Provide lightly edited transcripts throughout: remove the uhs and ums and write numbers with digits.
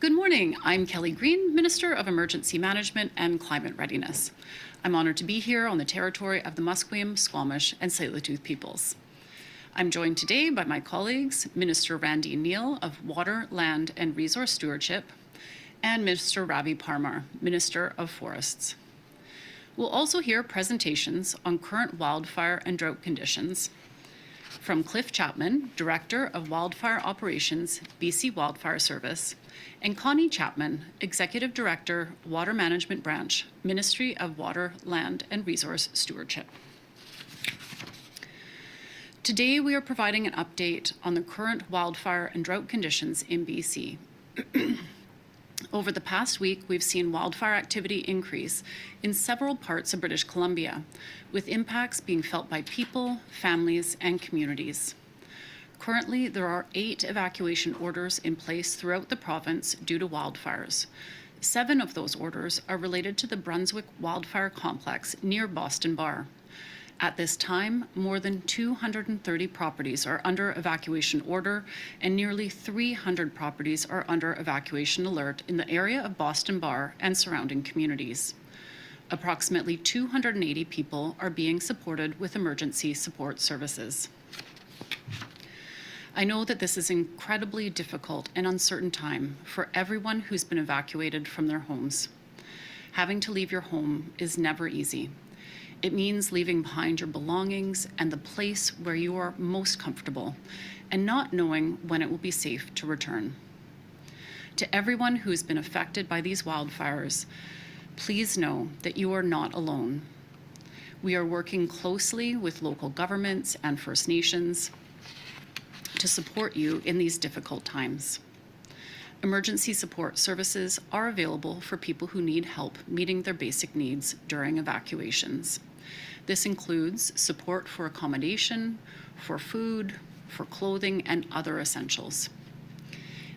Good morning. I'm Kelly Green, Minister of Emergency Management and Climate Readiness. I'm honored to be here on the territory of the Musqueam, Squamish, and Tsleil-Waututh peoples. I'm joined today by my colleagues, Minister Randy Neal of Water, Land, and Resource Stewardship, and Minister Ravi Parmar, Minister of Forests. We'll also hear presentations on current wildfire and drought conditions from Cliff Chapman, Director of Wildfire Operations, BC Wildfire Service, and Connie Chapman, Executive Director, Water Management Branch, Ministry of Water, Land, and Resource Stewardship. Today, we are providing an update on the current wildfire and drought conditions in BC. Over the past week, we've seen wildfire activity increase in several parts of British Columbia, with impacts being felt by people, families, and communities. Currently, there are 8 evacuation orders in place throughout the province due to wildfires. 7 of those orders are related to the Brunswick Wildfire Complex near Boston Bar. At this time, more than 230 properties are under evacuation order, and nearly 300 properties are under evacuation alert in the area of Boston Bar and surrounding communities. Approximately 280 people are being supported with emergency support services. I know that this is an incredibly difficult and uncertain time for everyone who's been evacuated from their homes. Having to leave your home is never easy. It means leaving behind your belongings and the place where you are most comfortable, and not knowing when it will be safe to return. To everyone who has been affected by these wildfires, please know that you are not alone. We are working closely with local governments and First Nations to support you in these difficult times. Emergency support services are available for people who need help meeting their basic needs during evacuations. This includes support for accommodation, for food, for clothing, and other essentials.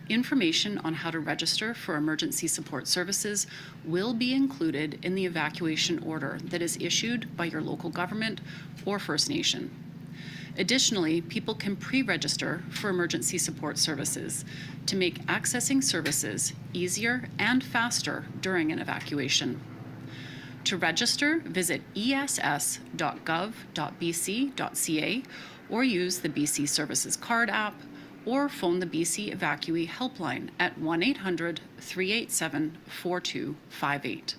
Information on how to register for emergency support services will be included in the evacuation order that is issued by your local government or First Nation. Additionally, people can pre-register for emergency support services to make accessing services easier and faster during an evacuation. To register, visit ess.gov.bc.ca or use the BC Services Card app or phone the BC Evacuee Helpline at 1-800-387-4258.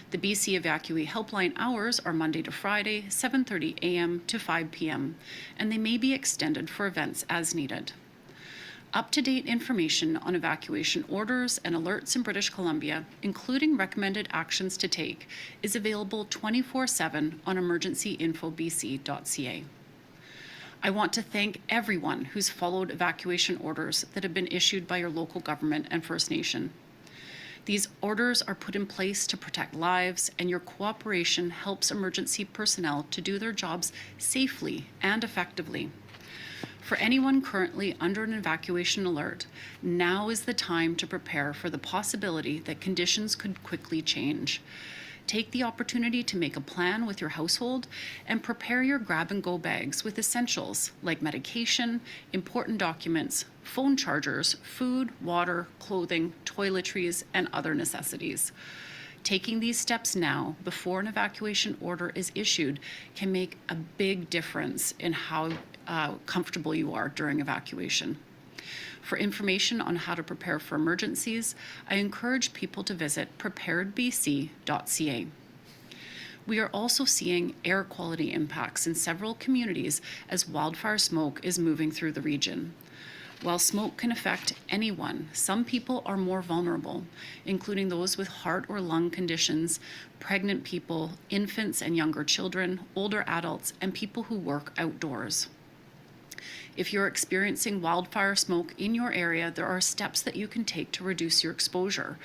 The BC Evacuee Helpline hours are Monday to Friday, 7:30 a.m. to 5 p.m., and they may be extended for events as needed. Up-to-date information on evacuation orders and alerts in British Columbia, including recommended actions to take, is available 24/7 on emergencyinfobc.ca. I want to thank everyone who's followed evacuation orders that have been issued by your local government and First Nation. These orders are put in place to protect lives, and your cooperation helps emergency personnel to do their jobs safely and effectively. For anyone currently under an evacuation alert, now is the time to prepare for the possibility that conditions could quickly change. Take the opportunity to make a plan with your household and prepare your grab-and-go bags with essentials like medication, important documents, phone chargers, food, water, clothing, toiletries, and other necessities. Taking these steps now, before an evacuation order is issued, can make a big difference in how comfortable you are during evacuation. For information on how to prepare for emergencies, I encourage people to visit preparedbc.ca. We are also seeing air quality impacts in several communities as wildfire smoke is moving through the region. While smoke can affect anyone, some people are more vulnerable, including those with heart or lung conditions, pregnant people, infants and younger children, older adults, and people who work outdoors. If you're experiencing wildfire smoke in your area, there are steps that you can take to reduce your exposure.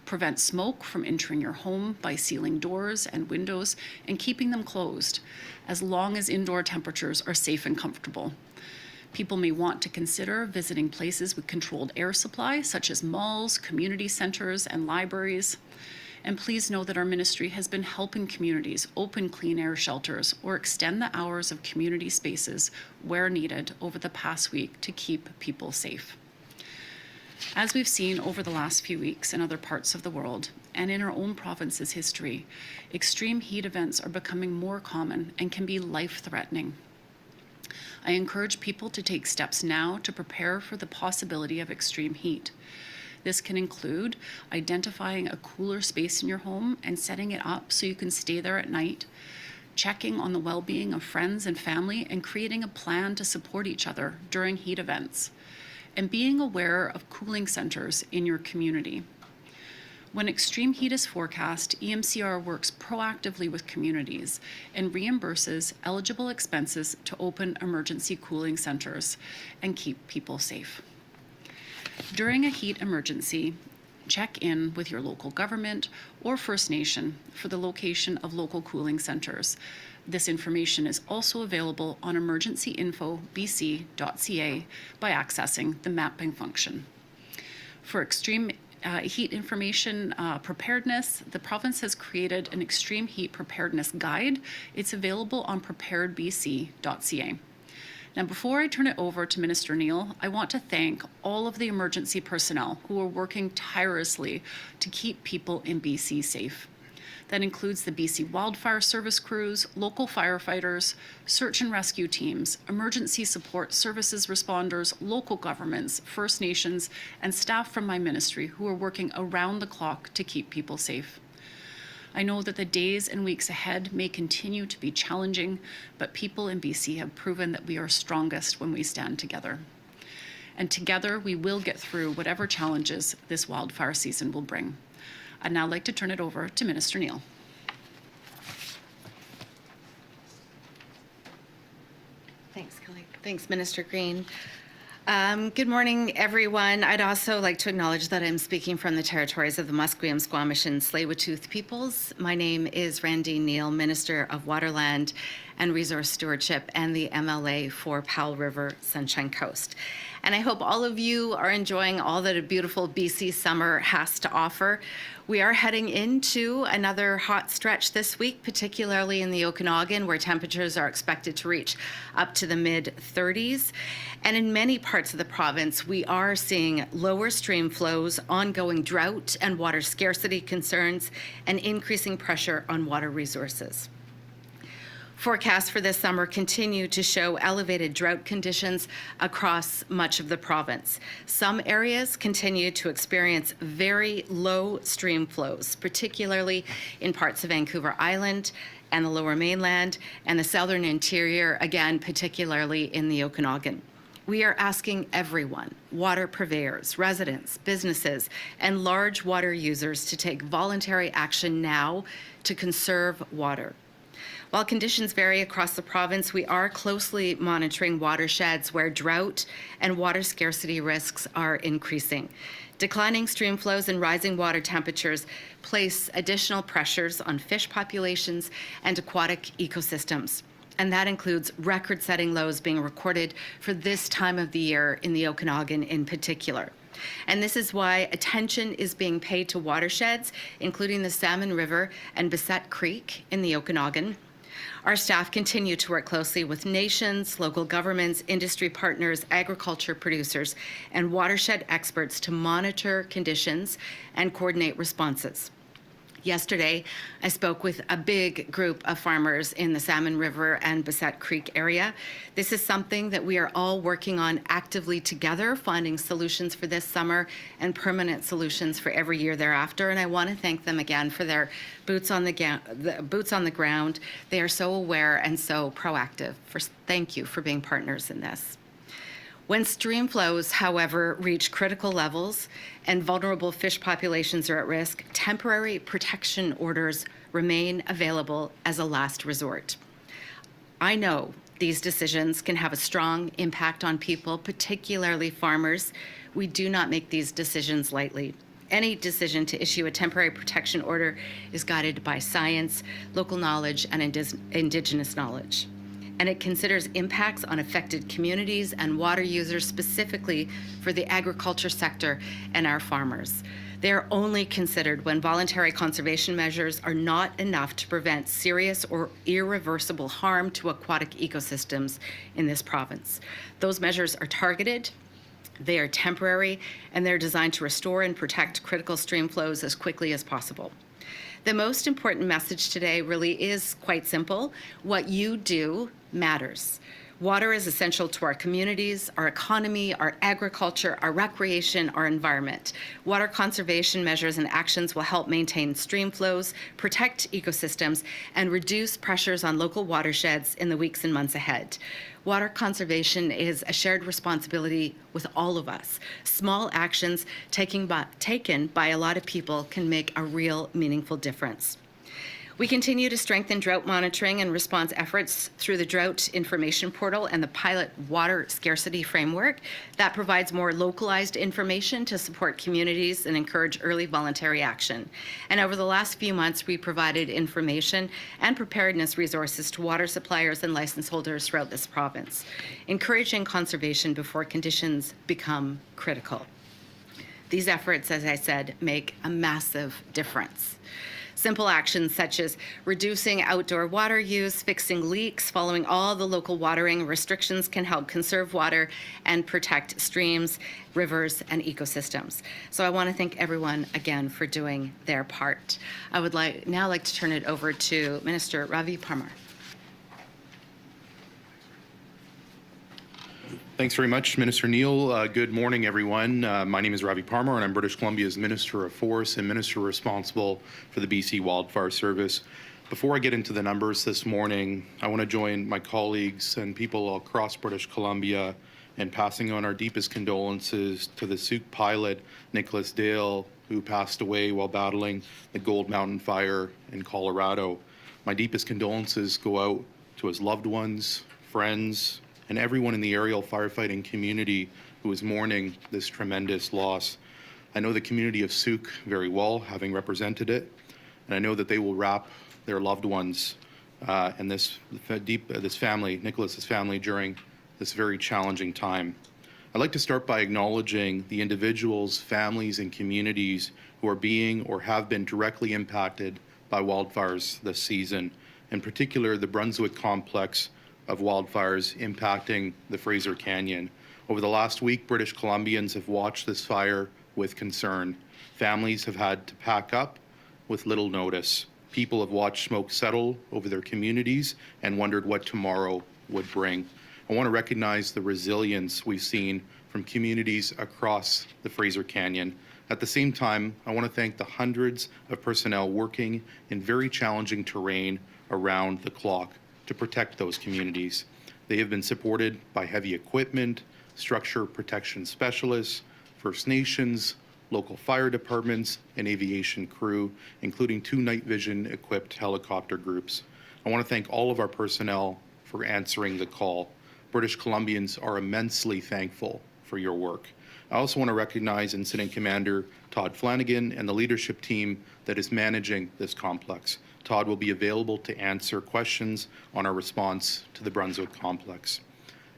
Prevent smoke from entering your home by sealing doors and windows and keeping them closed, as long as indoor temperatures are safe and comfortable. People may want to consider visiting places with controlled air supply, such as malls, community centers, and libraries. And please know that our ministry has been helping communities open clean air shelters or extend the hours of community spaces where needed over the past week to keep people safe. As we've seen over the last few weeks in other parts of the world and in our own province's history, extreme heat events are becoming more common and can be life-threatening. I encourage people to take steps now to prepare for the possibility of extreme heat. This can include identifying a cooler space in your home and setting it up so you can stay there at night, checking on the well-being of friends and family, and creating a plan to support each other during heat events, and being aware of cooling centers in your community. When extreme heat is forecast, EMCR works proactively with communities and reimburses eligible expenses to open emergency cooling centers and keep people safe. During a heat emergency, check in with your local government or First Nation for the location of local cooling centers. This information is also available on emergencyinfobc.ca by accessing the mapping function. For extreme heat information preparedness, the province has created an extreme heat preparedness guide. It's available on preparedbc.ca. Now, before I turn it over to Minister Neal, I want to thank all of the emergency personnel who are working tirelessly to keep people in BC safe. That includes the BC Wildfire Service crews, local firefighters, search and rescue teams, emergency support services responders, local governments, First Nations, and staff from my ministry who are working around the clock to keep people safe. I know that the days and weeks ahead may continue to be challenging, but people in BC have proven that we are strongest when we stand together. And together we will get through whatever challenges this wildfire season will bring. I'd now like to turn it over to Minister Neal. Thanks, Kelly. Thanks, Minister Green. Good morning, everyone. I'd also like to acknowledge that I'm speaking from the territories of the Musqueam, Squamish, and Tsleil-Waututh peoples. My name is Randy Neal, Minister of Waterland and Resource Stewardship and the MLA for Powell River Sunshine Coast. And I hope all of you are enjoying all that a beautiful BC summer has to offer. We are heading into another hot stretch this week, particularly in the Okanagan, where temperatures are expected to reach up to the mid-30s. And in many parts of the province, we are seeing lower stream flows, ongoing drought and water scarcity concerns, and increasing pressure on water resources. Forecasts for this summer continue to show elevated drought conditions across much of the province. Some areas continue to experience very low stream flows, particularly in parts of Vancouver Island and the Lower Mainland, and the southern interior, again, particularly in the Okanagan. We are asking everyone, water purveyors, residents, businesses, and large water users to take voluntary action now to conserve water. While conditions vary across the province, we are closely monitoring watersheds where drought and water scarcity risks are increasing. Declining stream flows and rising water temperatures place additional pressures on fish populations and aquatic ecosystems. And that includes record-setting lows being recorded for this time of the year in the Okanagan in particular. And this is why attention is being paid to watersheds, including the Salmon River and Bessette Creek in the Okanagan. Our staff continue to work closely with nations, local governments, industry partners, agriculture producers, and watershed experts to monitor conditions and coordinate responses. Yesterday, I spoke with a big group of farmers in the Salmon River and Bessette Creek area. This is something that we are all working on actively together, finding solutions for this summer and permanent solutions for every year thereafter. And I want to thank them again for their boots on the ground. They are so aware and so proactive. Thank you for being partners in this. When stream flows, however, reach critical levels and vulnerable fish populations are at risk, temporary protection orders remain available as a last resort. I know these decisions can have a strong impact on people, particularly farmers. We do not make these decisions lightly. Any decision to issue a temporary protection order is guided by science, local knowledge, and Indigenous knowledge. And it considers impacts on affected communities and water users, specifically for the agriculture sector and our farmers. They are only considered when voluntary conservation measures are not enough to prevent serious or irreversible harm to aquatic ecosystems in this province. Those measures are targeted, they are temporary, and they're designed to restore and protect critical stream flows as quickly as possible. The most important message today really is quite simple. What you do matters. Water is essential to our communities, our economy, our agriculture, our recreation, our environment. Water conservation measures and actions will help maintain stream flows, protect ecosystems, and reduce pressures on local watersheds in the weeks and months ahead. Water conservation is a shared responsibility with all of us. Small actions taken by a lot of people can make a real meaningful difference. We continue to strengthen drought monitoring and response efforts through the Drought Information Portal and the pilot water scarcity framework that provides more localized information to support communities and encourage early voluntary action. And over the last few months, we provided information and preparedness resources to water suppliers and license holders throughout this province, encouraging conservation before conditions become critical. These efforts, as I said, make a massive difference. Simple actions such as reducing outdoor water use, fixing leaks, following all the local watering restrictions can help conserve water and protect streams, rivers, and ecosystems. So I want to thank everyone again for doing their part. I would now like to turn it over to Minister Ravi Parmar. Thanks very much, Minister Neal. Good morning, everyone. My name is Ravi Parmar, and I'm British Columbia's Minister of Forests and Minister responsible for the BC Wildfire Service. Before I get into the numbers this morning, I want to join my colleagues and people across British Columbia in passing on our deepest condolences to the Sooke pilot, Nicholas Dale, who passed away while battling the Gold Mountain fire in Colorado. My deepest condolences go out to his loved ones, friends, and everyone in the aerial firefighting community who is mourning this tremendous loss. I know the community of Sooke very well, having represented it, and I know that they will wrap their loved ones and this family, Nicholas's family, during this very challenging time. I'd like to start by acknowledging the individuals, families, and communities who are being or have been directly impacted by wildfires this season, in particular the Brunswick complex of wildfires impacting the Fraser Canyon. Over the last week, British Columbians have watched this fire with concern. Families have had to pack up with little notice. People have watched smoke settle over their communities and wondered what tomorrow would bring. I want to recognize the resilience we've seen from communities across the Fraser Canyon. At the same time, I want to thank the hundreds of personnel working in very challenging terrain around the clock to protect those communities. They have been supported by heavy equipment, structure protection specialists, First Nations, local fire departments, and aviation crew, including 2 night vision equipped helicopter groups. I want to thank all of our personnel for answering the call. British Columbians are immensely thankful for your work. I also want to recognize Incident Commander Todd Flanagan and the leadership team that is managing this complex. Todd will be available to answer questions on our response to the Brunswick complex.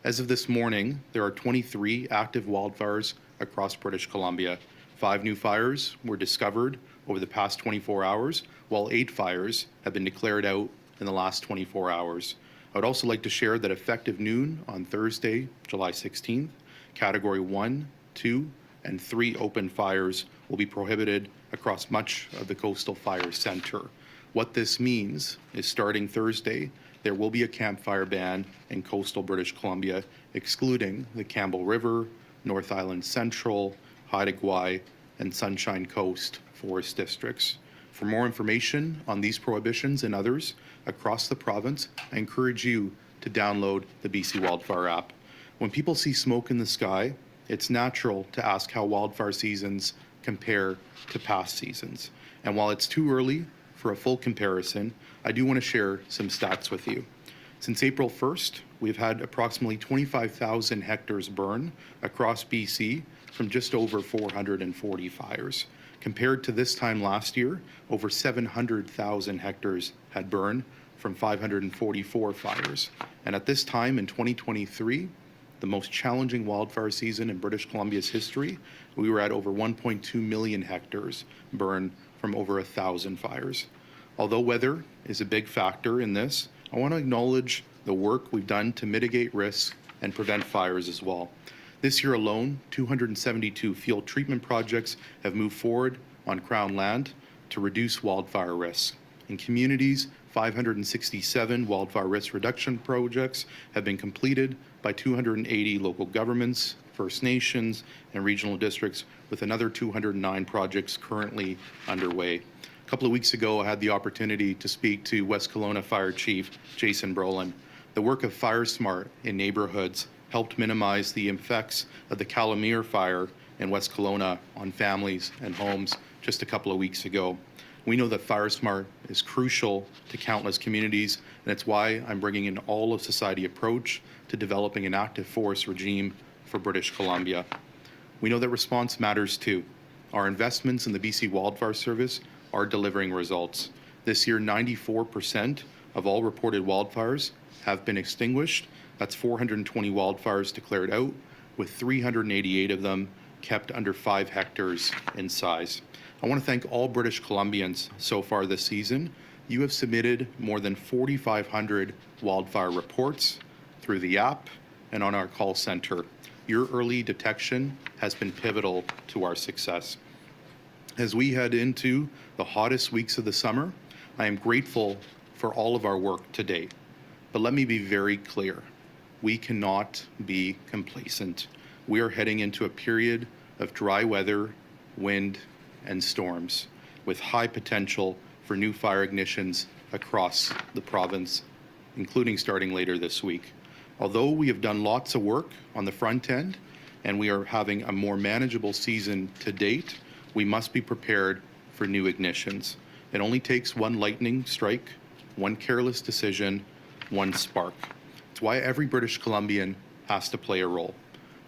As of this morning, there are 23 active wildfires across British Columbia. 5 new fires were discovered over the past 24 hours, while 8 fires have been declared out in the last 24 hours. I would also like to share that effective noon on Thursday, July 16th, Category 1, 2, and 3 open fires will be prohibited across much of the Coastal Fire Center. What this means is starting Thursday, there will be a campfire ban in coastal British Columbia, excluding the Campbell River, North Island Central, Haida Gwaii, and Sunshine Coast forest districts. For more information on these prohibitions and others across the province, I encourage you to download the BC Wildfire app. When people see smoke in the sky, it's natural to ask how wildfire seasons compare to past seasons. And while it's too early for a full comparison, I do want to share some stats with you. Since April 1st, we've had approximately 25,000 hectares burn across BC from just over 440 fires. Compared to this time last year, over 700,000 hectares had burned from 544 fires. And at this time in 2023, the most challenging wildfire season in British Columbia's history. We were at over 1.2 million hectares burned from over 1,000 fires. Although weather is a big factor in this, I want to acknowledge the work we've done to mitigate risks and prevent fires as well. This year alone, 272 field treatment projects have moved forward on Crown land to reduce wildfire risks. In communities, 567 wildfire risk reduction projects have been completed by 280 local governments, First Nations, and regional districts, with another 209 projects currently underway. A couple of weeks ago, I had the opportunity to speak to West Kelowna Fire Chief Jason Brolin. The work of Fire Smart in neighborhoods helped minimize the effects of the Calamere fire in West Kelowna on families and homes just a couple of weeks ago. We know that Fire Smart is crucial to countless communities, and it's why I'm bringing an all-of-society approach to developing an active forest regime for British Columbia. We know that response matters too. Our investments in the BC Wildfire Service are delivering results. This year, 94% of all reported wildfires have been extinguished. That's 420 wildfires declared out, with 388 of them kept under 5 hectares in size. I want to thank all British Columbians so far this season. You have submitted more than 4,500 wildfire reports through the app and on our call center. Your early detection has been pivotal to our success. As we head into the hottest weeks of the summer, I am grateful for all of our work to date. But let me be very clear. We cannot be complacent. We are heading into a period of dry weather, wind, and storms, with high potential for new fire ignitions across the province, including starting later this week. Although we have done lots of work on the front end and we are having a more manageable season to date, we must be prepared for new ignitions. It only takes one lightning strike, one careless decision, one spark. It's why every British Columbian has to play a role.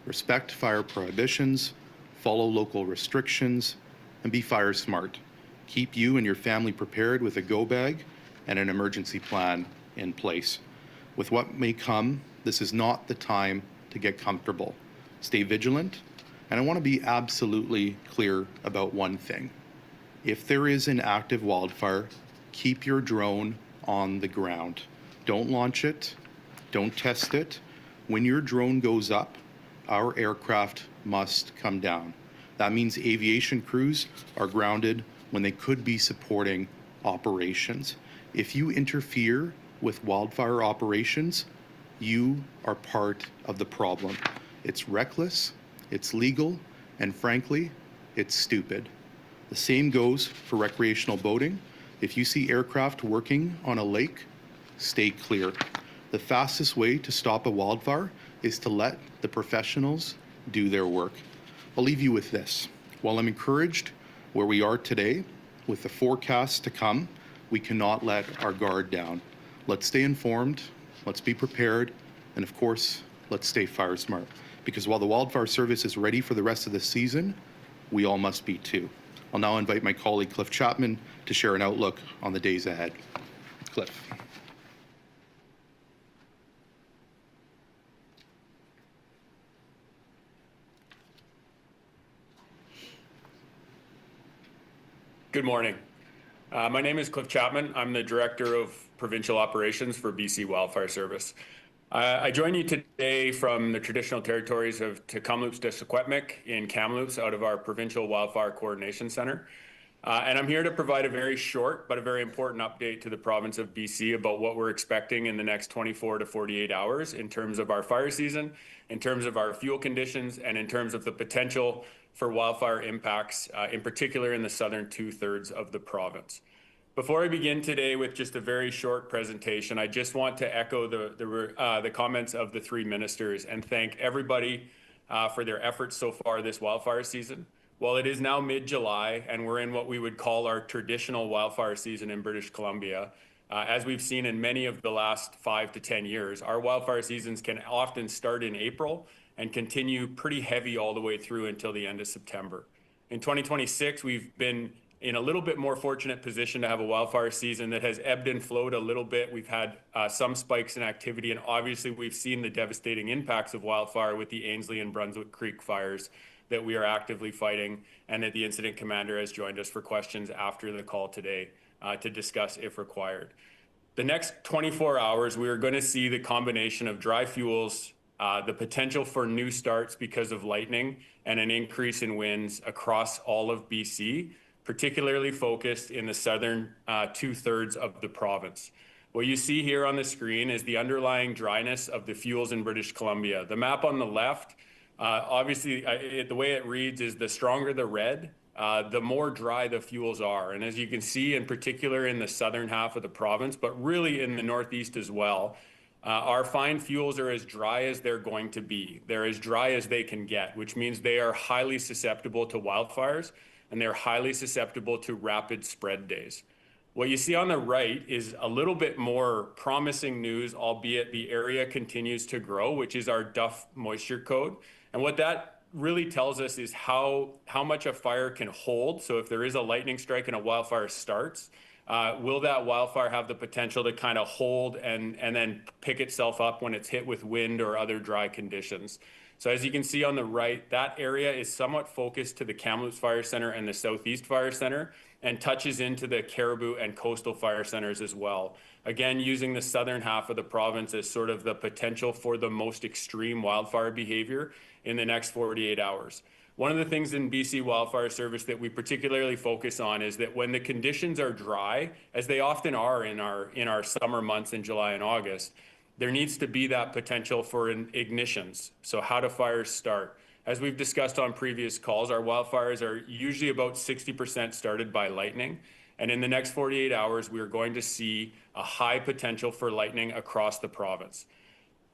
Respect fire prohibitions, follow local restrictions, and be fire smart. Keep you and your family prepared with a go bag and an emergency plan in place. With what may come, this is not the time to get comfortable. Stay vigilant, and I want to be absolutely clear about one thing. If there is an active wildfire, keep your drone on the ground. Don't launch it, don't test it. When your drone goes up, our aircraft must come down. That means aviation crews are grounded when they could be supporting operations. If you interfere with wildfire operations, you are part of the problem. It's reckless, it's legal, and frankly, it's stupid. The same goes for recreational boating. If you see aircraft working on a lake, stay clear. The fastest way to stop a wildfire is to let the professionals do their work. I'll leave you with this. While I'm encouraged where we are today, with the forecast to come, we cannot let our guard down. Let's stay informed, let's be prepared, and of course, let's stay fire smart. Because while the Wildfire Service is ready for the rest of the season, we all must be too. I'll now invite my colleague Cliff Chapman to share an outlook on the days ahead. Cliff. Good morning. My name is Cliff Chapman. I'm the Director of Provincial Operations for BC Wildfire Service. I join you today from the traditional territories of Tecumloops de Secwepemc in Kamloops out of our Provincial Wildfire Coordination Centre. And I'm here to provide a very short but a very important update to the province of BC about what we're expecting in the next 24 to 48 hours in terms of our fire season, in terms of our fuel conditions, and in terms of the potential for wildfire impacts, in particular in the southern 2/3 of the province. Before I begin today with just a very short presentation, I just want to echo the comments of the 3 ministers and thank everybody for their efforts so far this wildfire season. While it is now mid-July and we're in what we would call our traditional wildfire season in British Columbia, as we've seen in many of the last 5 to 10 years, our wildfire seasons can often start in April and continue pretty heavy all the way through until the end of September. In 2026, we've been in a little bit more fortunate position to have a wildfire season that has ebbed and flowed a little bit. We've had some spikes in activity, and obviously we've seen the devastating impacts of wildfire with the Ainslie and Brunswick Creek fires that we are actively fighting, and that the incident commander has joined us for questions after the call today to discuss if required. The next 24 hours, we are going to see the combination of dry fuels, the potential for new starts because of lightning, and an increase in winds across all of BC, particularly focused in the southern 2/3 of the province. What you see here on the screen is the underlying dryness of the fuels in British Columbia. The map on the left, obviously, the way it reads is the stronger the red, the more dry the fuels are. And as you can see, in particular in the southern half of the province, but really in the northeast as well, our fine fuels are as dry as they're going to be. They're as dry as they can get, which means they are highly susceptible to wildfires, and they're highly susceptible to rapid spread days. What you see on the right is a little bit more promising news, albeit the area continues to grow, which is our Duff moisture code. And what that really tells us is how much a fire can hold. So if there is a lightning strike and a wildfire starts, will that wildfire have the potential to kind of hold and then pick itself up when it's hit with wind or other dry conditions? So as you can see on the right, that area is somewhat focused to the Kamloops Fire Center and the Southeast Fire Center, and touches into the Caribou and coastal fire centers as well. Again, using the southern half of the province as sort of the potential for the most extreme wildfire behavior in the next 48 hours. One of the things in BC Wildfire Service that we particularly focus on is that when the conditions are dry, as they often are in our summer months in July and August, there needs to be that potential for ignitions. So how do fires start? As we've discussed on previous calls, our wildfires are usually about 60% started by lightning. And in the next 48 hours, we are going to see a high potential for lightning across the province.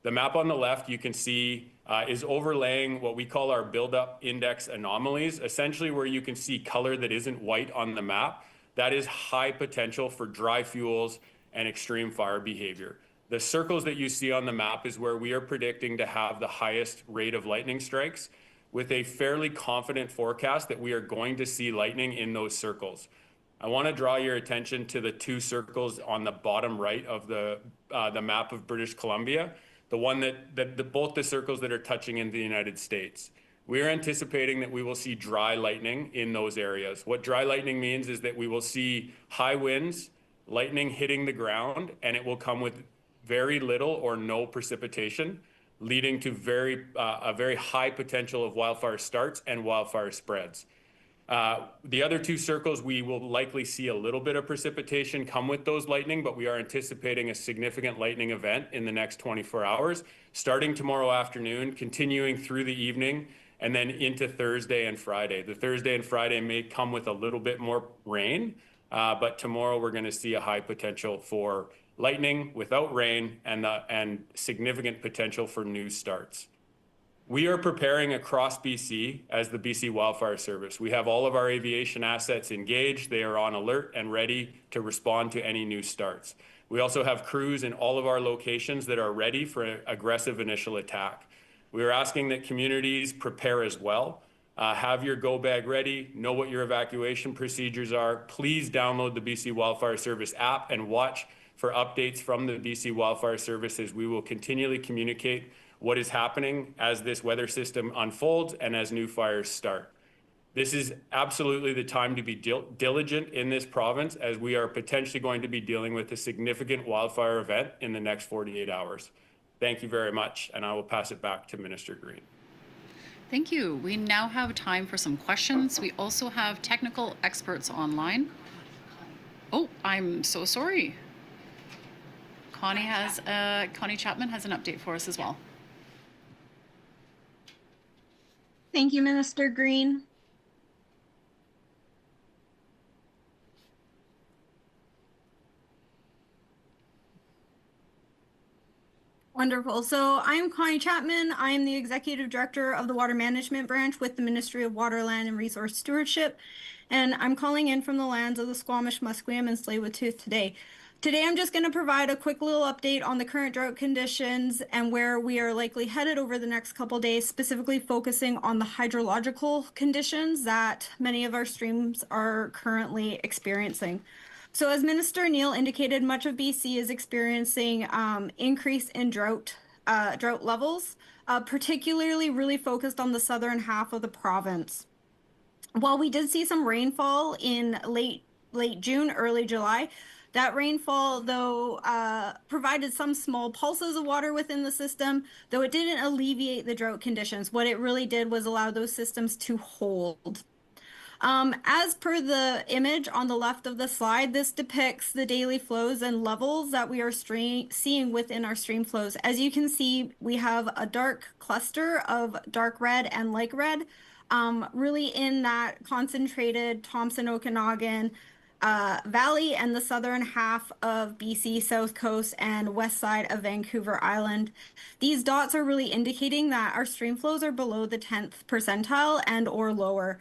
The map on the left, you can see, is overlaying what we call our buildup index anomalies, essentially where you can see color that isn't white on the map. That is high potential for dry fuels and extreme fire behavior. The circles that you see on the map is where we are predicting to have the highest rate of lightning strikes, with a fairly confident forecast that we are going to see lightning in those circles. I want to draw your attention to the two circles on the bottom right of the map of British Columbia, the one both the circles that are touching in the United States. We are anticipating that we will see dry lightning in those areas. What dry lightning means is that we will see high winds, lightning hitting the ground, and it will come with very little or no precipitation, leading to a very high potential of wildfire starts and wildfire spreads. The other two circles, we will likely see a little bit of precipitation come with those lightning, but we are anticipating a significant lightning event in the next 24 hours, starting tomorrow afternoon, continuing through the evening, and then into Thursday and Friday. The Thursday and Friday may come with a little bit more rain, but tomorrow we're going to see a high potential for lightning without rain and significant potential for new starts. We are preparing across BC as the BC Wildfire Service. We have all of our aviation assets engaged. They are on alert and ready to respond to any new starts. We also have crews in all of our locations that are ready for an aggressive initial attack. We are asking that communities prepare as well. Have your go bag ready, know what your evacuation procedures are. Please download the BC Wildfire Service app and watch for updates from the BC Wildfire Service, as we will continually communicate what is happening as this weather system unfolds and as new fires start. This is absolutely the time to be diligent in this province, as we are potentially going to be dealing with a significant wildfire event in the next 48 hours. Thank you very much, and I will pass it back to Minister Green. Thank you. We now have time for some questions. We also have technical experts online. Oh, I'm so sorry. Connie Chapman has an update for us as well. Thank you, Minister Green. Wonderful. So I'm Connie Chapman. I am the Executive Director of the Water Management Branch with the Ministry of Water, Land, and Resource Stewardship. And I'm calling in from the lands of the Squamish, Musqueam, and Tsleil-Waututh today. Today, I'm just going to provide a quick little update on the current drought conditions and where we are likely headed over the next couple days, specifically focusing on the hydrological conditions that many of our streams are currently experiencing. So as Minister Neal indicated, much of BC is experiencing increase in drought levels, particularly really focused on the southern half of the province. While we did see some rainfall in late June, early July, that rainfall, though, provided some small pulses of water within the system, though it didn't alleviate the drought conditions. What it really did was allow those systems to hold. As per the image on the left of the slide, this depicts the daily flows and levels that we are seeing within our stream flows. As you can see, we have a dark cluster of dark red and light red, really in that concentrated Thompson-Okanagan Valley and the southern half of BC, south coast and west side of Vancouver Island. These dots are really indicating that our stream flows are below the 10th percentile and or lower.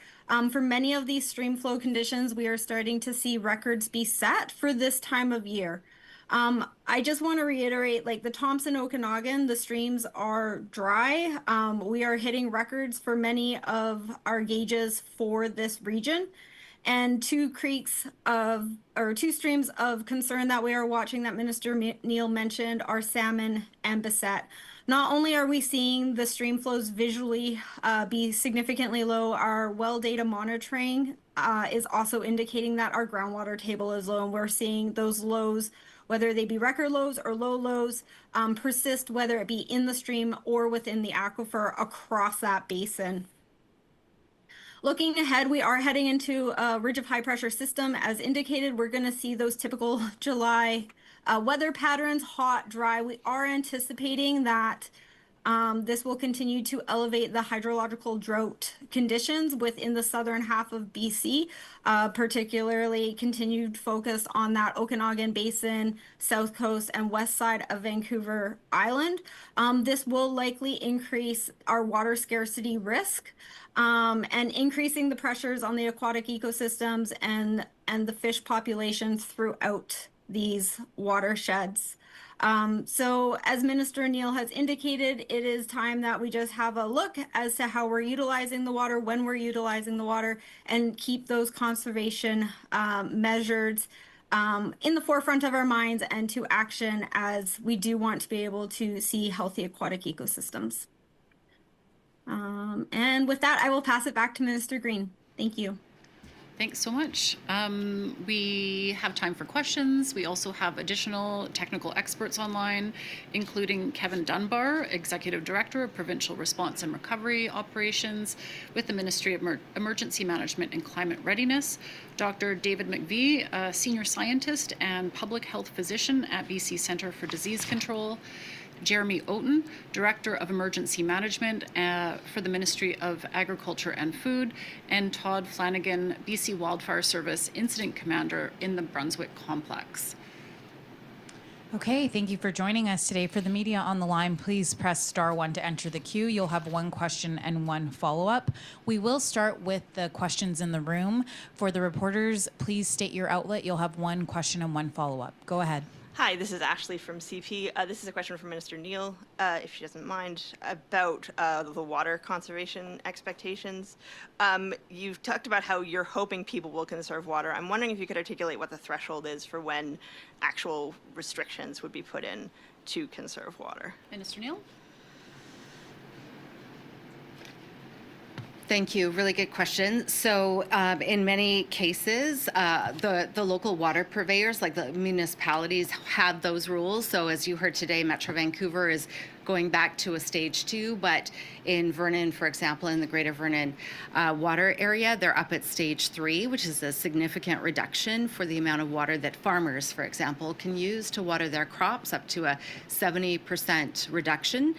For many of these stream flow conditions, we are starting to see records be set for this time of year. I just want to reiterate, like the Thompson-Okanagan, the streams are dry. We are hitting records for many of our gauges for this region. And two streams of concern that we are watching that Minister Neal mentioned are Salmon and Bessette. Not only are we seeing the stream flows visually be significantly low, our well data monitoring is also indicating that our groundwater table is low, and we're seeing those lows, whether they be record lows or low lows, persist, whether it be in the stream or within the aquifer across that basin. Looking ahead, we are heading into a ridge of high pressure system. As indicated, we're going to see those typical July weather patterns, hot, dry. We are anticipating that this will continue to elevate the hydrological drought conditions within the southern half of BC, particularly continued focus on that Okanagan Basin, south coast, and west side of Vancouver Island. This will likely increase our water scarcity risk and increasing the pressures on the aquatic ecosystems and the fish populations throughout these watersheds. So as Minister Neal has indicated, it is time that we just have a look as to how we're utilizing the water, when we're utilizing the water, and keep those conservation measures in the forefront of our minds and to action, as we do want to be able to see healthy aquatic ecosystems. And with that, I will pass it back to Minister Green. Thank you. Thanks so much. We have time for questions. We also have additional technical experts online, including Kevin Dunbar, Executive Director of Provincial Response and Recovery Operations with the Ministry of Emergency Management and Climate Readiness, Dr. David McVie, a Senior Scientist and Public Health Physician at BC Centre for Disease Control, Jeremy Oaten, Director of Emergency Management for the Ministry of Agriculture and Food, and Todd Flanagan, BC Wildfire Service Incident Commander in the Brunswick Complex. Okay, thank you for joining us today. For the media on the line, please press *1 to enter the queue. You'll have one question and one follow-up. We will start with the questions in the room. For the reporters, please state your outlet. You'll have one question and one follow-up. Go ahead. Hi, this is Ashley from CP. This is a question for Minister Neal, if she doesn't mind, about the water conservation expectations. You've talked about how you're hoping people will conserve water. I'm wondering if you could articulate what the threshold is for when actual restrictions would be put in to conserve water. Minister Neal? Thank you. Really good question. So in many cases, the local water purveyors, like the municipalities, have those rules. So as you heard today, Metro Vancouver is going back to a stage 2, but in Vernon, for example, in the Greater Vernon water area, they're up at stage 3, which is a significant reduction for the amount of water that farmers, for example, can use to water their crops, up to a 70% reduction.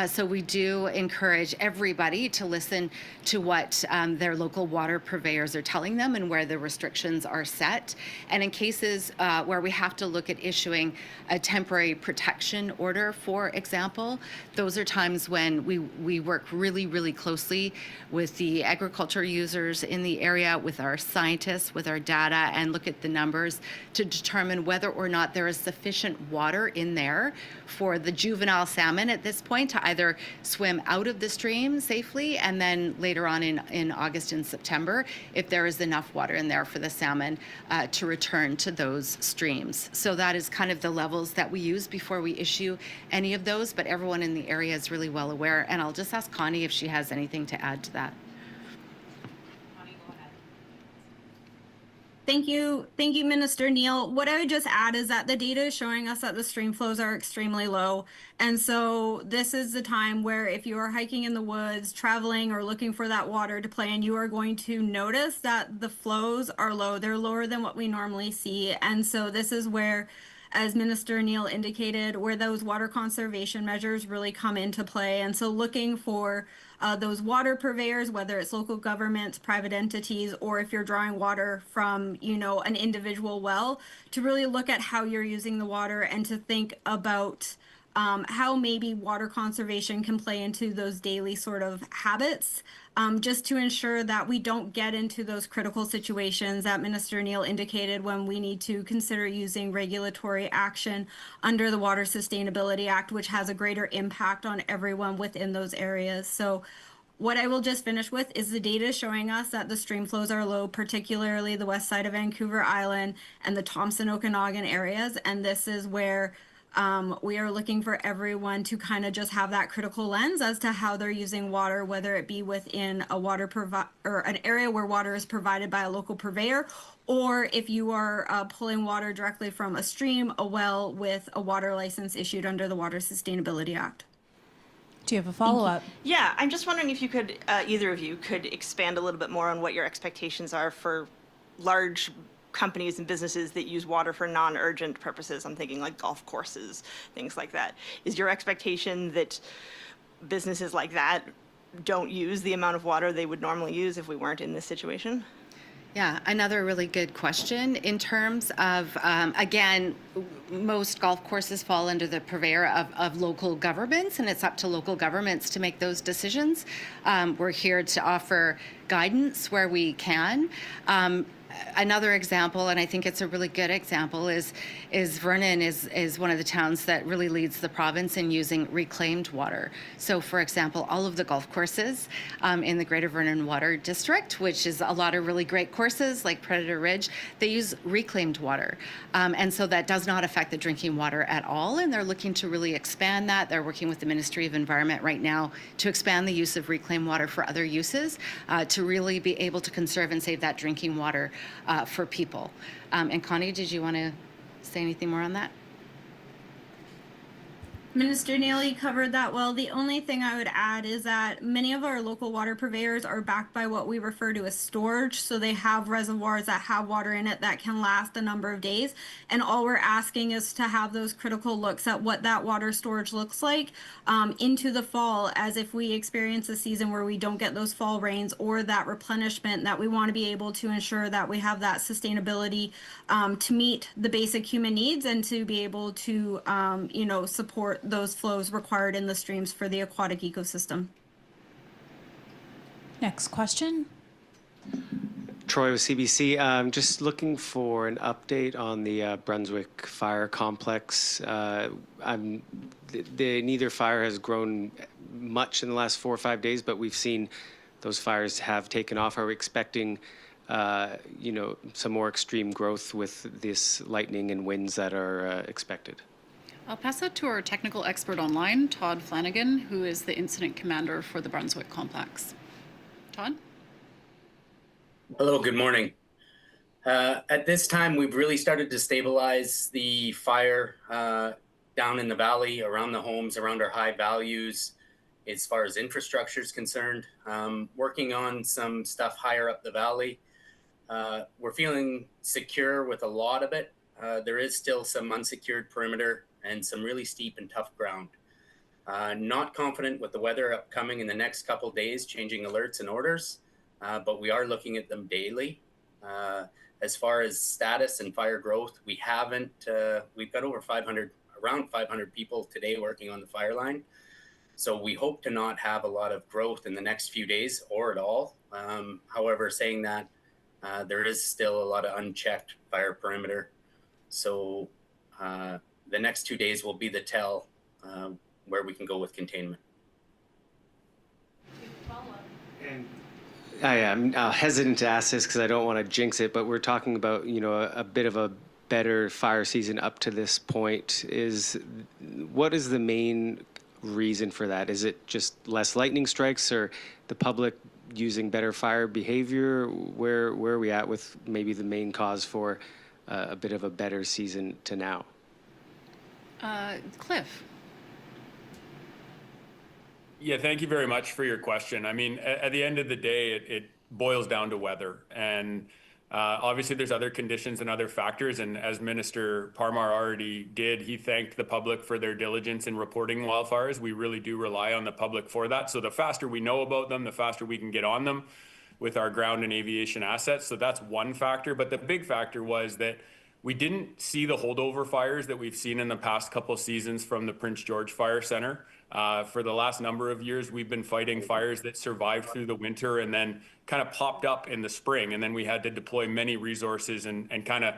So we do encourage everybody to listen to what their local water purveyors are telling them and where the restrictions are set. And in cases where we have to look at issuing a temporary protection order, for example, April. Those are times when we work really, really closely with the agriculture users in the area, with our scientists, with our data, and look at the numbers to determine whether or not there is sufficient water in there for the juvenile salmon at this point to either swim out of the stream safely, and then later on in August and September, if there is enough water in there for the salmon to return to those streams. So that is kind of the levels that we use before we issue any of those, but everyone in the area is really well aware. And I'll just ask Connie if she has anything to add to that. Thank you, Minister Neal. What I would just add is that the data is showing us that the stream flows are extremely low. And so this is the time where if you are hiking in the woods, traveling, or looking for that water to play in, you are going to notice that the flows are low. They're lower than what we normally see. And so this is where, as Minister Neal indicated, where those water conservation measures really come into play. And so looking for those water purveyors, whether it's local governments, private entities, or if you're drawing water from, an individual well, to really look at how you're using the water and to think about how maybe water conservation can play into those daily sort of habits, just to ensure that we don't get into those critical situations that Minister Neal indicated when we need to consider using regulatory action under the Water Sustainability Act, which has a greater impact on everyone within those areas. So what I will just finish with is the data showing us that the stream flows are low, particularly the west side of Vancouver Island and the Thompson Okanagan areas. And this is where we are looking for everyone to kind of just have that critical lens as to how they're using water, whether it be within a water or an area where water is provided by a local purveyor, or if you are pulling water directly from a stream, a well, with a water license issued under the Water Sustainability Act. Do you have a follow-up? Yeah, I'm just wondering if you could, either of you could expand a little bit more on what your expectations are for large companies and businesses that use water for non-urgent purposes. I'm thinking like golf courses, things like that. Is your expectation that businesses like that don't use the amount of water they would normally use if we weren't in this situation? Yeah, another really good question. In terms of, again, most golf courses fall under the purveyor of local governments, and it's up to local governments to make those decisions. We're here to offer guidance where we can. Another example, and I think it's a really good example, is Vernon is one of the towns that really leads the province in using reclaimed water. So, for example, all of the golf courses in the Greater Vernon Water District, which is a lot of really great courses like Predator Ridge, they use reclaimed water. And so that does not affect the drinking water at all, and they're looking to really expand that. They're working with the Ministry of Environment right now to expand the use of reclaimed water for other uses, to really be able to conserve and save that drinking water for people. And Connie, did you want to say anything more on that? Minister Neely covered that well. The only thing I would add is that many of our local water purveyors are backed by what we refer to as storage. So they have reservoirs that have water in it that can last a number of days. And all we're asking is to have those critical looks at what that water storage looks like into the fall, as if we experience a season where we don't get those fall rains or that replenishment, that we want to be able to ensure that we have that sustainability to meet the basic human needs and to be able to, support those flows required in the streams for the aquatic ecosystem. Next question. Troy with CBC. Just looking for an update on the Brunswick fire complex. Neither fire has grown much in the last 4 or 5 days, but we've seen those fires have taken off. Are we expecting, some more extreme growth with this lightning and winds that are expected? I'll pass that to our technical expert online, Todd Flanagan, who is the incident commander for the Brunswick complex. Todd? Hello, good morning. At this time, we've really started to stabilize the fire down in the valley, around the homes, around our high values, as far as infrastructure is concerned. Working on some stuff higher up the valley. We're feeling secure with a lot of it. There is still some unsecured perimeter and some really steep and tough ground. Not confident with the weather upcoming in the next couple days, changing alerts and orders, but we are looking at them daily. As far as status and fire growth, we've got around 500 people today working on the fire line. So we hope to not have a lot of growth in the next few days or at all. However, saying that, there is still a lot of unchecked fire perimeter. So the next 2 days will be the tell where we can go with containment. I am hesitant to ask this because I don't want to jinx it, but we're talking about, a bit of a better fire season up to this point. What is the main reason for that? Is it just less lightning strikes or the public using better fire behavior? Where are we at with maybe the main cause for a bit of a better season to now? Cliff. Yeah, thank you very much for your question. I mean, at the end of the day, it boils down to weather. And obviously, there's other conditions and other factors. And as Minister Parmar already did, he thanked the public for their diligence in reporting wildfires. We really do rely on the public for that. So the faster we know about them, the faster we can get on them with our ground and aviation assets. So that's one factor. But the big factor was that we didn't see the holdover fires that we've seen in the past couple of seasons from the Prince George Fire Center. For the last number of years, we've been fighting fires that survived through the winter and then kind of popped up in the spring. And then we had to deploy many resources and kind of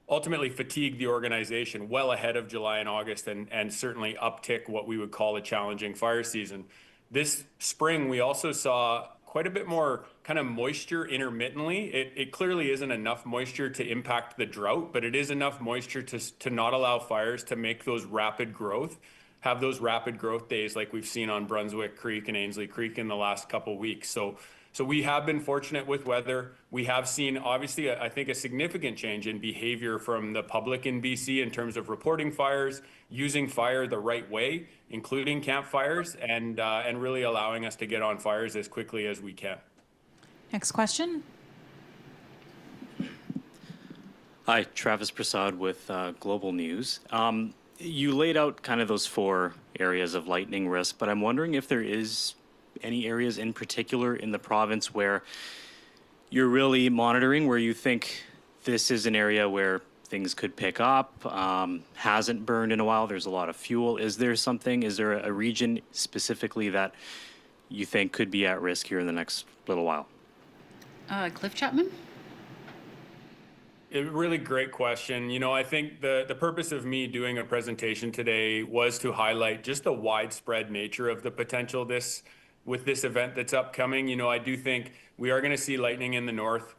ultimately fatigue the organization well ahead of July and August and certainly uptick what we would call a challenging fire season. This spring, we also saw quite a bit more kind of moisture intermittently. It clearly isn't enough moisture to impact the drought, but it is enough moisture to not allow fires to make those rapid growth, have those rapid growth days like we've seen on Brunswick Creek and Ainslie Creek in the last couple of weeks. So we have been fortunate with weather. We have seen, obviously, I think a significant change in behavior from the public in BC in terms of reporting fires, using fire the right way, including campfires, and really allowing us to get on fires as quickly as we can. Next question. Hi, Travis Prasad with Global News. You laid out kind of those 4 areas of lightning risk, but I'm wondering if there is any areas in particular in the province where you're really monitoring, where you think this is an area where things could pick up, hasn't burned in a while, there's a lot of fuel. Is there a region specifically that you think could be at risk here in the next little while? Cliff Chapman? A really great question. I think the purpose of me doing a presentation today was to highlight just the widespread nature of the potential with this event that's upcoming. I do think we are going to see lightning in the north.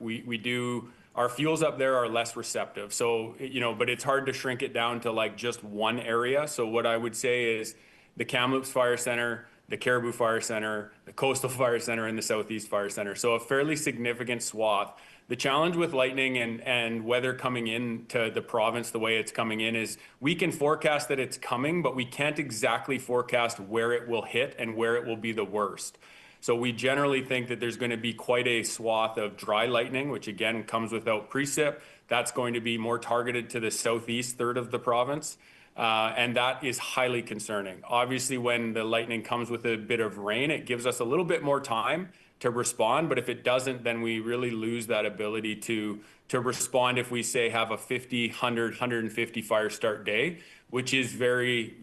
Our fuels up there are less receptive. So, but it's hard to shrink it down to like just one area. So what I would say is the Kamloops Fire Center, the Caribou Fire Center, the Coastal Fire Center, and the Southeast Fire Center. So a fairly significant swath. The challenge with lightning and weather coming into the province the way it's coming in is we can forecast that it's coming, but we can't exactly forecast where it will hit and where it will be the worst. So we generally think that there's going to be quite a swath of dry lightning, which again comes without precip. That's going to be more targeted to the southeast third of the province. And that is highly concerning. Obviously, when the lightning comes with a bit of rain, it gives us a little bit more time to respond. But if it doesn't, then we really lose that ability to respond if we say have a 50, 100, 150 fire start day, which is very,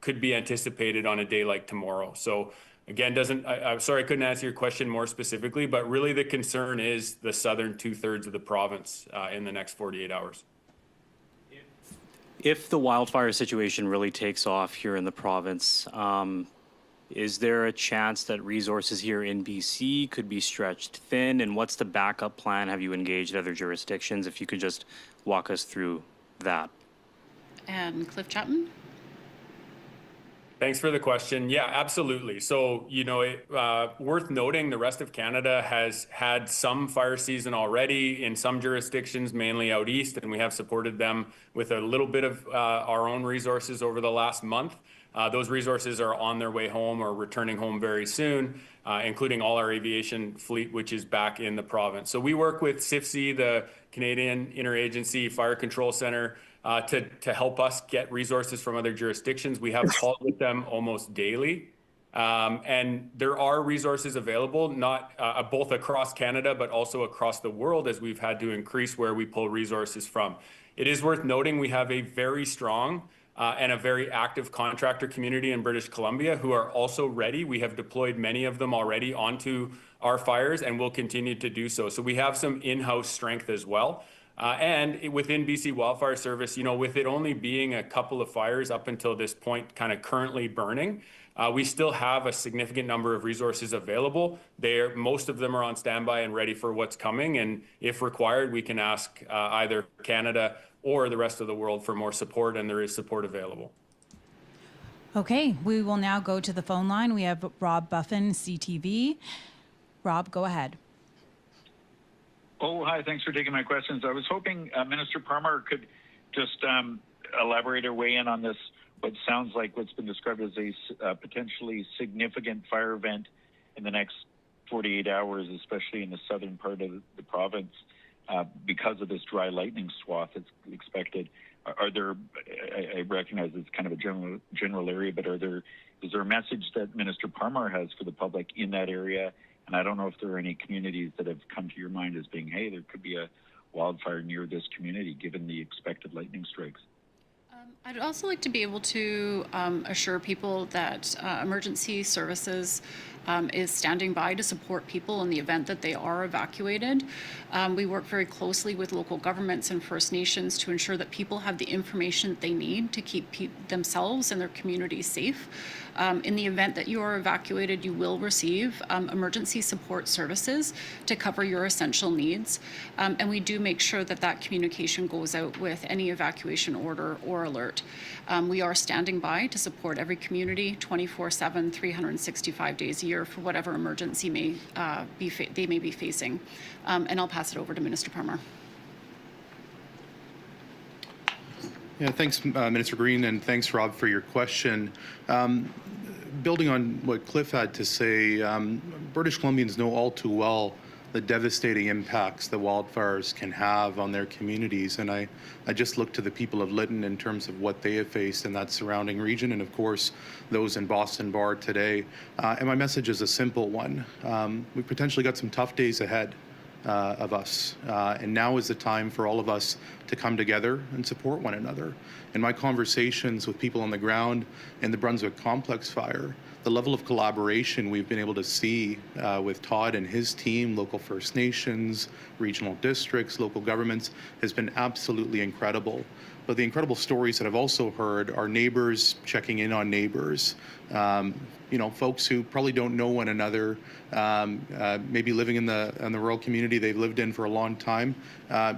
could be anticipated on a day like tomorrow. So again, I'm sorry I couldn't answer your question more specifically, but really the concern is the southern 2/3 of the province in the next 48 hours. If the wildfire situation really takes off here in the province, is there a chance that resources here in BC could be stretched thin? And what's the backup plan? Have you engaged other jurisdictions? If you could just walk us through that. And Cliff Chapman? Thanks for the question. Yeah, absolutely. So, worth noting, the rest of Canada has had some fire season already in some jurisdictions, mainly out east, and we have supported them with a little bit of our own resources over the last month. Those resources are on their way home or returning home very soon, including all our aviation fleet, which is back in the province. So we work with CIFC, the Canadian Interagency Fire Control Center, to help us get resources from other jurisdictions. We have calls with them almost daily. And there are resources available, not both across Canada, but also across the world, as we've had to increase where we pull resources from. It is worth noting we have a very strong and a very active contractor community in British Columbia who are also ready. We have deployed many of them already onto our fires and will continue to do so. So we have some in-house strength as well. And within BC Wildfire Service, with it only being a couple of fires up until this point kind of currently burning, we still have a significant number of resources available. Most of them are on standby and ready for what's coming. And if required, we can ask either Canada or the rest of the world for more support, and there is support available. Okay, we will now go to the phone line. We have Rob Buffin, CTV. Rob, go ahead. Oh, hi. Thanks for taking my questions. I was hoping Minister Parmar could just elaborate or weigh in on this, what sounds like what's been described as a potentially significant fire event in the next 48 hours, especially in the southern part of the province, because of this dry lightning swath that's expected. Are there, I recognize it's kind of a general area, but is there a message that Minister Parmar has for the public in that area? And I don't know if there are any communities that have come to your mind as being, hey, there could be a wildfire near this community given the expected lightning strikes. I'd also like to be able to assure people that emergency services is standing by to support people in the event that they are evacuated. We work very closely with local governments and First Nations to ensure that people have the information that they need to keep themselves and their communities safe. In the event that you are evacuated, you will receive emergency support services to cover your essential needs. And we do make sure that that communication goes out with any evacuation order or alert. We are standing by to support every community 24/7, 365 days a year for whatever emergency they may be facing. And I'll pass it over to Minister Parmar. Yeah, thanks, Minister Green, and thanks, Rob, for your question. Building on what Cliff had to say, British Columbians know all too well the devastating impacts that wildfires can have on their communities. And I just look to the people of Lytton in terms of what they have faced in that surrounding region, and of course, those in Boston Bar today. And my message is a simple one. We've potentially got some tough days ahead of us. And now is the time for all of us to come together and support one another. In my conversations with people on the ground in the Brunswick Complex fire, the level of collaboration we've been able to see with Todd and his team, local First Nations, regional districts, local governments, has been absolutely incredible. But the incredible stories that I've also heard are neighbors checking in on neighbors, folks who probably don't know one another, maybe living in the rural community they've lived in for a long time,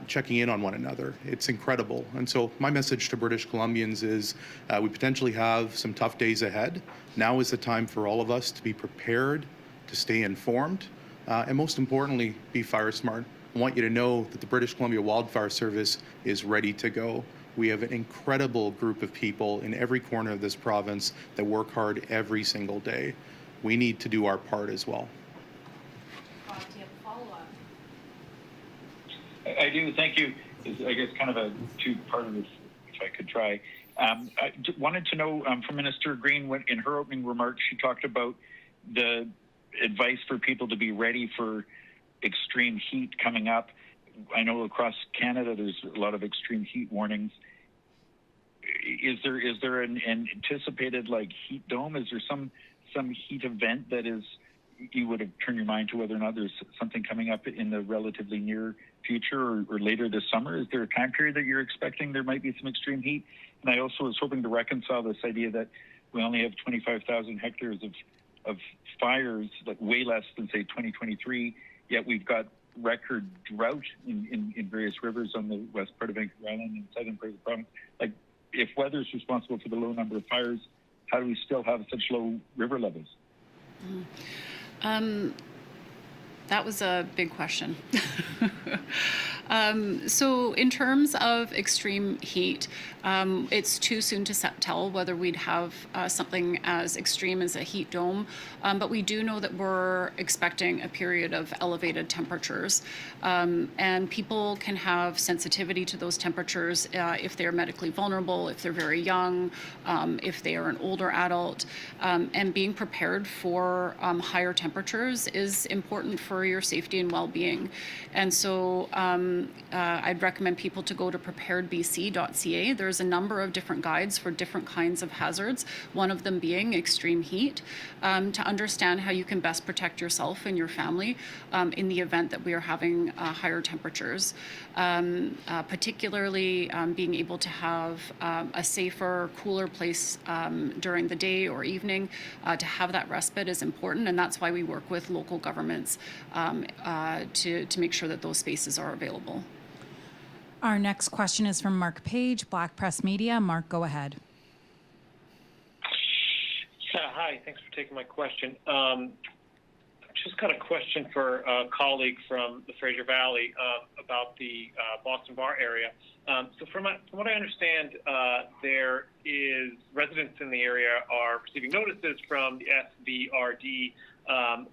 checking in on one another. It's incredible. And so my message to British Columbians is we potentially have some tough days ahead. Now is the time for all of us to be prepared, to stay informed, and most importantly, be fire smart. I want you to know that the British Columbia Wildfire Service is ready to go. We have an incredible group of people in every corner of this province that work hard every single day. We need to do our part as well. Bob, do you have a follow-up? I do, thank you. I guess kind of a two-part of this, if I could try. I wanted to know from Minister Green, in her opening remarks, she talked about the advice for people to be ready for extreme heat coming up. I know across Canada there's a lot of extreme heat warnings. Is there an anticipated heat dome? Is there some heat event that you would have turned your mind to whether or not there's something coming up in the relatively near future or later this summer? Is there a time period that you're expecting there might be some extreme heat? And I also was hoping to reconcile this idea that we only have 25,000 hectares of fires, way less than say 2023, yet we've got record drought in various rivers on the west part of Vancouver Island and southern part of the province. If weather is responsible for the low number of fires, how do we still have such low river levels? That was a big question. So in terms of extreme heat, it's too soon to tell whether we'd have something as extreme as a heat dome, but we do know that we're expecting a period of elevated temperatures, and people can have sensitivity to those temperatures if they're medically vulnerable, if they're very young, if they are an older adult, and being prepared for higher temperatures is important for for your safety and well-being. And so I'd recommend people to go to preparedbc.ca. There's a number of different guides for different kinds of hazards, one of them being extreme heat, to understand how you can best protect yourself and your family in the event that we are having higher temperatures. Particularly being able to have a safer, cooler place during the day or evening to have that respite is important, and that's why we work with local governments to make sure that those spaces are available. Our next question is from Mark Page, Black Press Media. Mark, go ahead. Hi, thanks for taking my question. Just got a question for a colleague from the Fraser Valley about the Boston Bar area. So from what I understand, there is residents in the area are receiving notices from the SVRD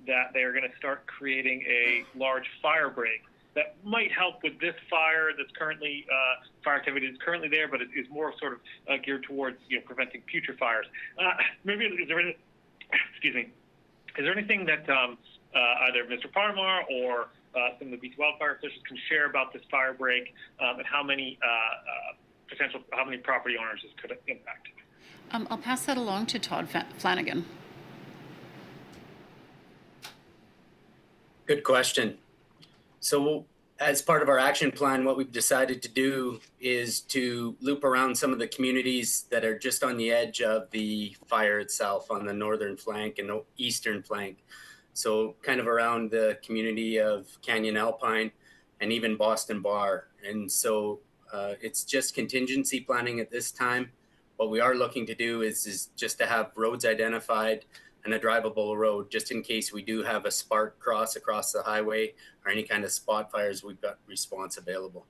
that they're going to start creating a large fire break that might help with this fire that's currently, fire activity is currently there, but it is more sort of geared towards preventing future fires. Maybe is there any, excuse me, is there anything that either Mr. Parmar or some of the BC wildfire officials can share about this fire break and how many how many property owners this could impact? I'll pass that along to Todd Flanagan. Good question. So as part of our action plan, what we've decided to do is to loop around some of the communities that are just on the edge of the fire itself on the northern flank and the eastern flank. So kind of around the community of Canyon Alpine and even Boston Bar. And so it's just contingency planning at this time. What we are looking to do is just to have roads identified and a drivable road, just in case we do have a spark cross across the highway or any kind of spot fires, we've got response available.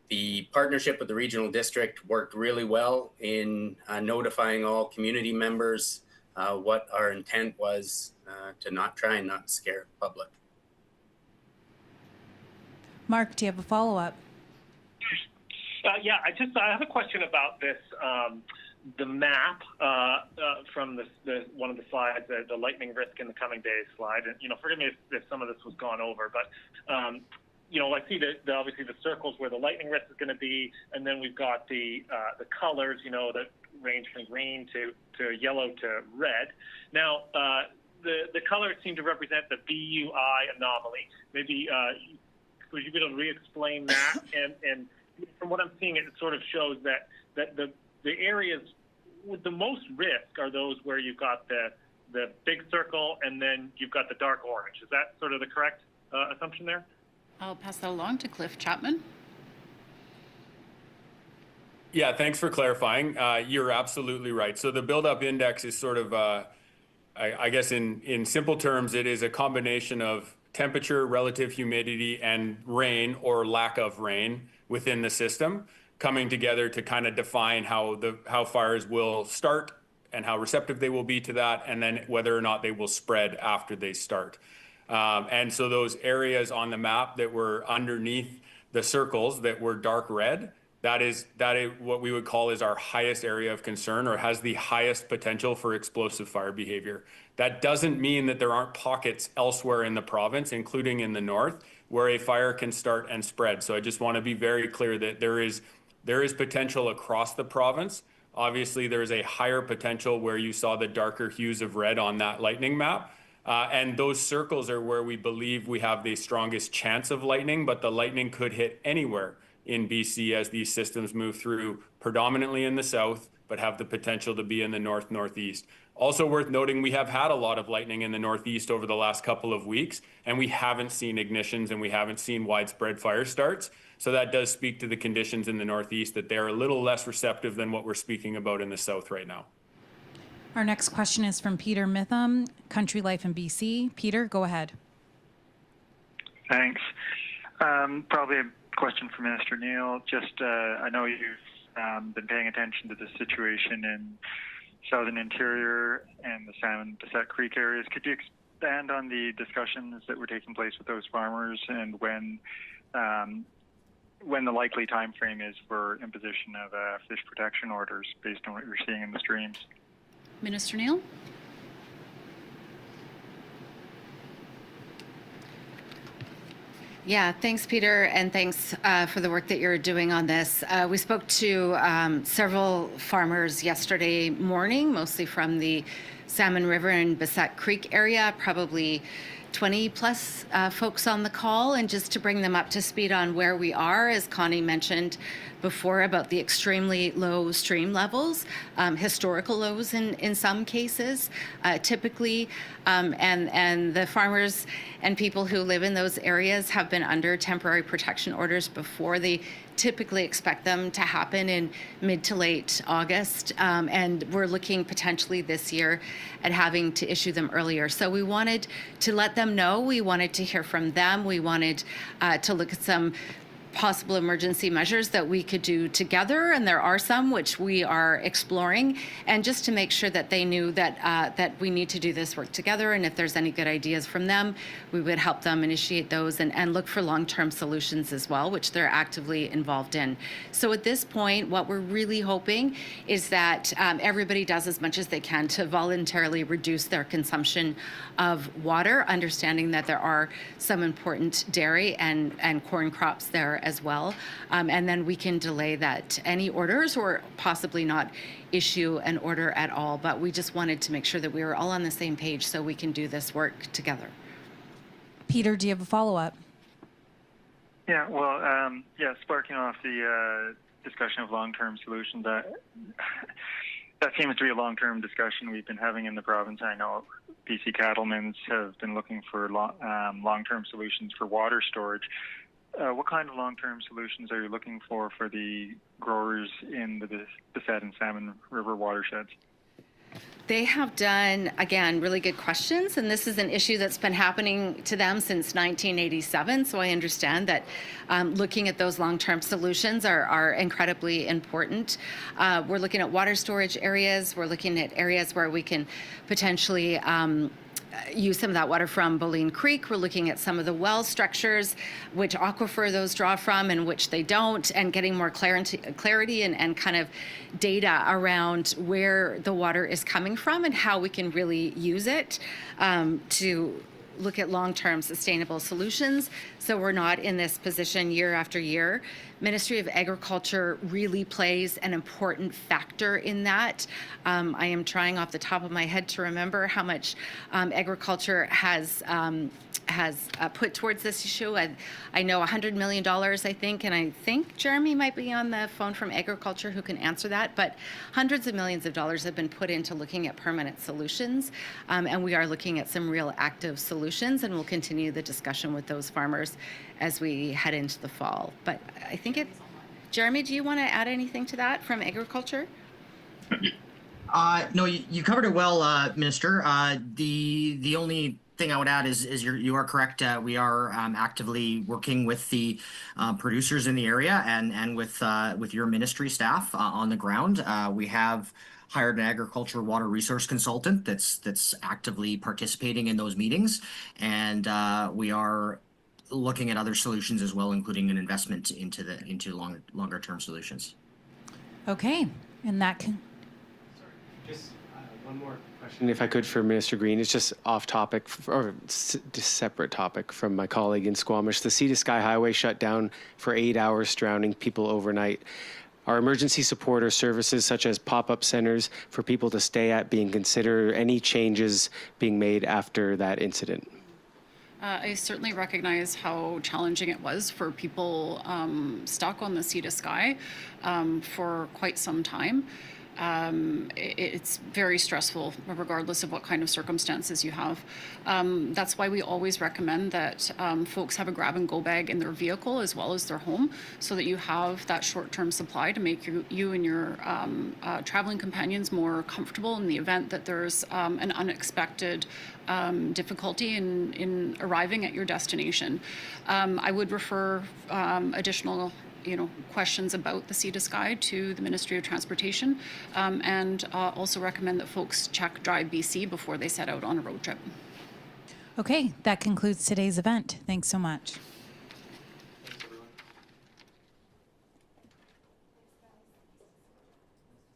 The partnership with the regional district worked really well in notifying all community members what our intent was to not try and not scare the public. Mark, do you have a follow-up? Yeah, I have a question about this. The map from one of the slides, the lightning risk in the coming days slide, and forgive me if some of this was gone over, but I see obviously the circles where the lightning risk is going to be, and then we've got the colors, that range from green to yellow to red. Now, the colors seem to represent the BUI anomaly. Maybe would you be able to re-explain that? And from what I'm seeing, it sort of shows that the areas with the most risk are those where you've got the big circle and then you've got the dark orange. Is that sort of the correct assumption there? I'll pass that along to Cliff Chapman. Yeah, thanks for clarifying. You're absolutely right. So the buildup index is sort of, I guess in simple terms, it is a combination of temperature, relative humidity, and rain or lack of rain within the system coming together to kind of define how fires will start and how receptive they will be to that, and then whether or not they will spread after they start. And so those areas on the map that were underneath the circles that were dark red, that is what we would call is our highest area of concern or has the highest potential for explosive fire behavior. That doesn't mean that there aren't pockets elsewhere in the province, including in the north, where a fire can start and spread. So I just want to be very clear that there is potential across the province. Obviously, there's a higher potential where you saw the darker hues of red on that lightning map. And those circles are where we believe we have the strongest chance of lightning, but the lightning could hit anywhere in BC as these systems move through, predominantly in the south, but have the potential to be in the northeast. Also worth noting, we have had a lot of lightning in the northeast over the last couple of weeks, and we haven't seen ignitions and we haven't seen widespread fire starts. So that does speak to the conditions in the northeast, that they're a little less receptive than what we're speaking about in the south right now. Our next question is from Peter Mitham, Country Life in BC. Peter, go ahead. Thanks. Probably a question for Minister Neil. Just, I know you've been paying attention to the situation in Southern Interior and the Salmon, Bessette Creek areas. Could you expand on the discussions that were taking place with those farmers and when the likely time frame is for imposition of fish protection orders based on what you're seeing in the streams? Minister Neil? Yeah, thanks, Peter, and thanks for the work that you're doing on this. We spoke to several farmers yesterday morning, mostly from the Salmon River and Bessette Creek area, probably 20 plus folks on the call. And just to bring them up to speed on where we are, as Connie mentioned before about the extremely low stream levels, historical lows in some cases, typically, and the farmers and people who live in those areas have been under temporary protection orders before. They typically expect them to happen in mid to late August, and we're looking potentially this year at having to issue them earlier. So we wanted to let them know, we wanted to hear from them, we wanted to look at some possible emergency measures that we could do together, and there are some which we are exploring, and just to make sure that they knew that that we need to do this work together, and if there's any good ideas from them, we would help them initiate those and look for long-term solutions as well, which they're actively involved in. So at this point, what we're really hoping is that everybody does as much as they can to voluntarily reduce their consumption of water, understanding that there are some important dairy and corn crops there as well. And then we can delay that any orders or possibly not issue an order at all. But we just wanted to make sure that we were all on the same page so we can do this work together. Peter, do you have a follow-up? Yeah, well, sparking off the discussion of long-term solutions, that seems to be a long-term discussion we've been having in the province. I know BC cattlemen have been looking for long-term solutions for water storage. What kind of long-term solutions are you looking for the growers in the Bessette and Salmon River watersheds? They have done, again, really good questions, and this is an issue that's been happening to them since 1987, so I understand that looking at those long-term solutions are incredibly important. We're looking at water storage areas. We're looking at areas where we can potentially use some of that water from Boleyn Creek. We're looking at some of the well structures, which aquifer those draw from and which they don't, and getting more clarity and kind of data around where the water is coming from and how we can really use it to look at long-term sustainable solutions so we're not in this position year after year. Ministry of Agriculture really plays an important factor in that. I am trying off the top of my head to remember how much agriculture has put towards this issue. I know $100 million, I think, and I think Jeremy might be on the phone from Agriculture who can answer that, but hundreds of millions of dollars have been put into looking at permanent solutions, and we are looking at some real active solutions, and we'll continue the discussion with those farmers as we head into the fall. But I think Jeremy, do you want to add anything to that from Agriculture? No, you covered it well, Minister. The only thing I would add is you are correct. We are actively working with the producers in the area and with your ministry staff on the ground. We have hired an agriculture water resource consultant that's actively participating in those meetings, and we are looking at other solutions as well, including an investment into longer term solutions. Okay, and that can. Just one more question, if I could, for Minister Green. It's just off topic, or separate topic from my colleague in Squamish. The Sea to Sky Highway shut down for 8 hours, drowning people overnight. Are emergency support or services such as pop-up centers for people to stay at being considered? Any changes being made after that incident? I certainly recognize how challenging it was for people stuck on the Sea to Sky for quite some time. It's very stressful regardless of what kind of circumstances you have. That's why we always recommend that folks have a grab and go bag in their vehicle as well as their home, so that you have that short-term supply to make you and your traveling companions more comfortable in the event that there's an unexpected difficulty in arriving at your destination. I would refer additional questions about the Sea to Sky to the Ministry of Transportation, and also recommend that folks check Drive BC before they set out on a road trip. Okay, that concludes today's event. Thanks so much.